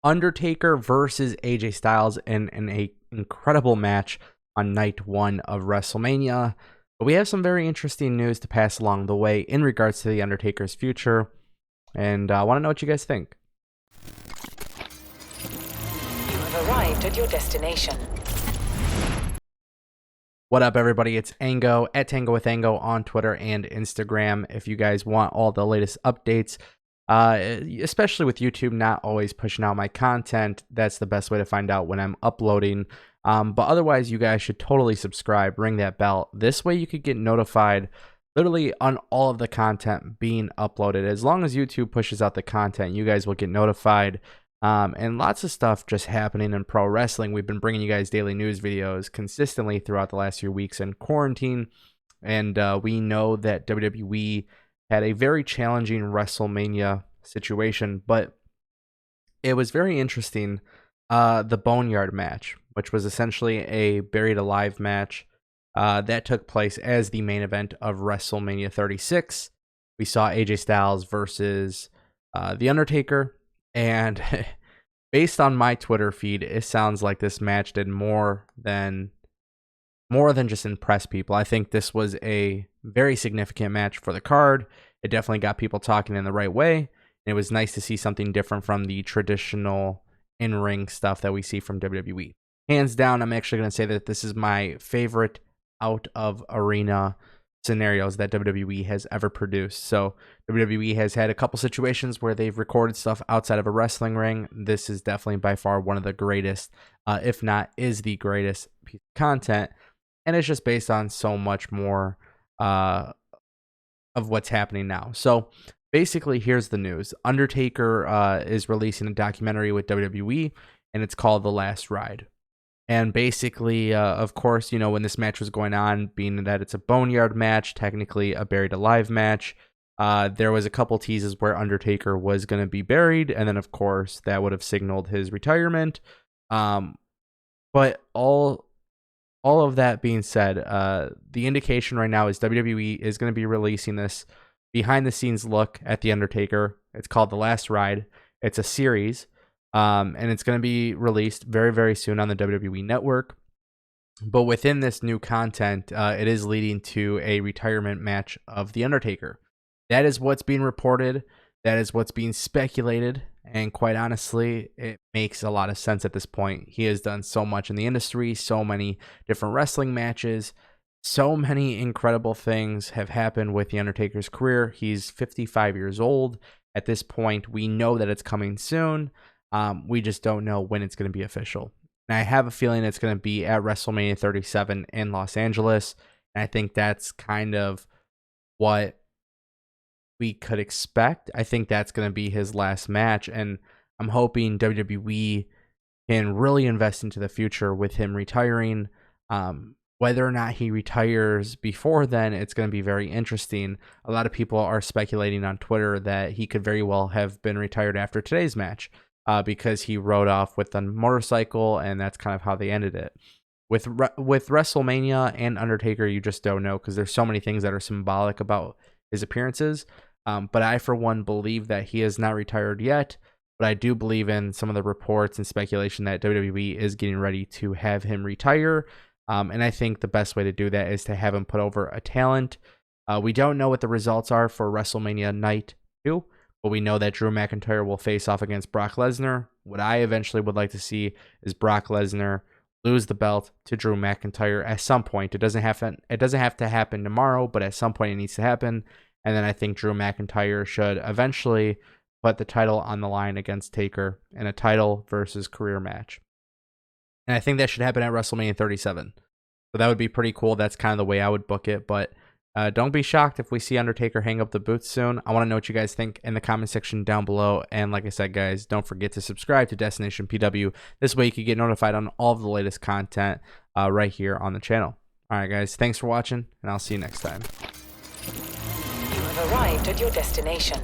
Undertaker versus AJ Styles in an incredible match on night 1 of WrestleMania. But we have some very interesting news to pass along the way in regards to the Undertaker's future, and I want to know what you guys think. You have arrived at your destination. What up, everybody? It's Ango at Tango with Ango on Twitter and Instagram. If you guys want all the latest updates, especially with YouTube not always pushing out my content, that's the best way to find out when I'm uploading. But otherwise, you guys should totally subscribe, ring that bell. This way you could get notified literally on all of the content being uploaded. As long as YouTube pushes out the content, you guys will get notified. And lots of stuff just happening in pro wrestling. We've been bringing you guys daily news videos consistently throughout the last few weeks in quarantine. And we know that WWE had a very challenging WrestleMania situation, but it was very interesting. The Boneyard Match, which was essentially a buried alive match that took place as the main event of WrestleMania 36. We saw AJ Styles versus The Undertaker. And based on my Twitter feed, it sounds like this match did more than just impress people. I think this was a very significant match for the card. It definitely got people talking in the right way. And it was nice to see something different from the traditional in-ring stuff that we see from WWE. Hands down, I'm actually going to say that this is my favorite out of arena scenarios that WWE has ever produced. So WWE has had a couple situations where they've recorded stuff outside of a wrestling ring. This is definitely by far one of the greatest, if not is the greatest piece of content. And it's just based on so much more of what's happening now. So basically, here's the news. Undertaker is releasing a documentary with WWE, and it's called The Last Ride. And basically, of course, you know, when this match was going on, being that it's a Boneyard match, technically a buried alive match, there was a couple teases where Undertaker was going to be buried. And then, of course, that would have signaled his retirement. But all of that being said, the indication right now is WWE is going to be releasing this behind the scenes look at The Undertaker. It's called The Last Ride. It's a series. And it's going to be released very, very soon on the WWE Network. But within this new content, it is leading to a retirement match of The Undertaker. That is what's being reported. That is what's being speculated. And quite honestly, it makes a lot of sense at this point. He has done so much in the industry, so many different wrestling matches. So many incredible things have happened with The Undertaker's career. He's 55 years old. At this point, we know that it's coming soon. We just don't know when it's going to be official. And I have a feeling it's going to be at WrestleMania 37 in Los Angeles. And I think that's kind of what we could expect. I think that's going to be his last match. And I'm hoping WWE can really invest into the future with him retiring. Whether or not he retires before then, it's going to be very interesting. A lot of people are speculating on Twitter that he could very well have been retired after today's match. Because he rode off with a motorcycle, and that's kind of how they ended it. With WrestleMania and Undertaker, you just don't know because there's so many things that are symbolic about his appearances. But I, for one, believe that he is not retired yet. But I do believe in some of the reports and speculation that WWE is getting ready to have him retire. And I think the best way to do that is to have him put over a talent. We don't know what the results are for WrestleMania Night 2. But we know that Drew McIntyre will face off against Brock Lesnar. What I eventually would like to see is Brock Lesnar lose the belt to Drew McIntyre at some point. It doesn't have to happen tomorrow, but at some point it needs to happen. And then I think Drew McIntyre should eventually put the title on the line against Taker in a title versus career match. And I think that should happen at WrestleMania 37. So that would be pretty cool. That's kind of the way I would book it, but don't be shocked if we see Undertaker hang up the boots soon. I want to know what you guys think in the comment section down below. And like I said, guys, don't forget to subscribe to Destination PW. This way you can get notified on all of the latest content right here on the channel. All right, guys, thanks for watching, and I'll see you next time. You have arrived at your destination.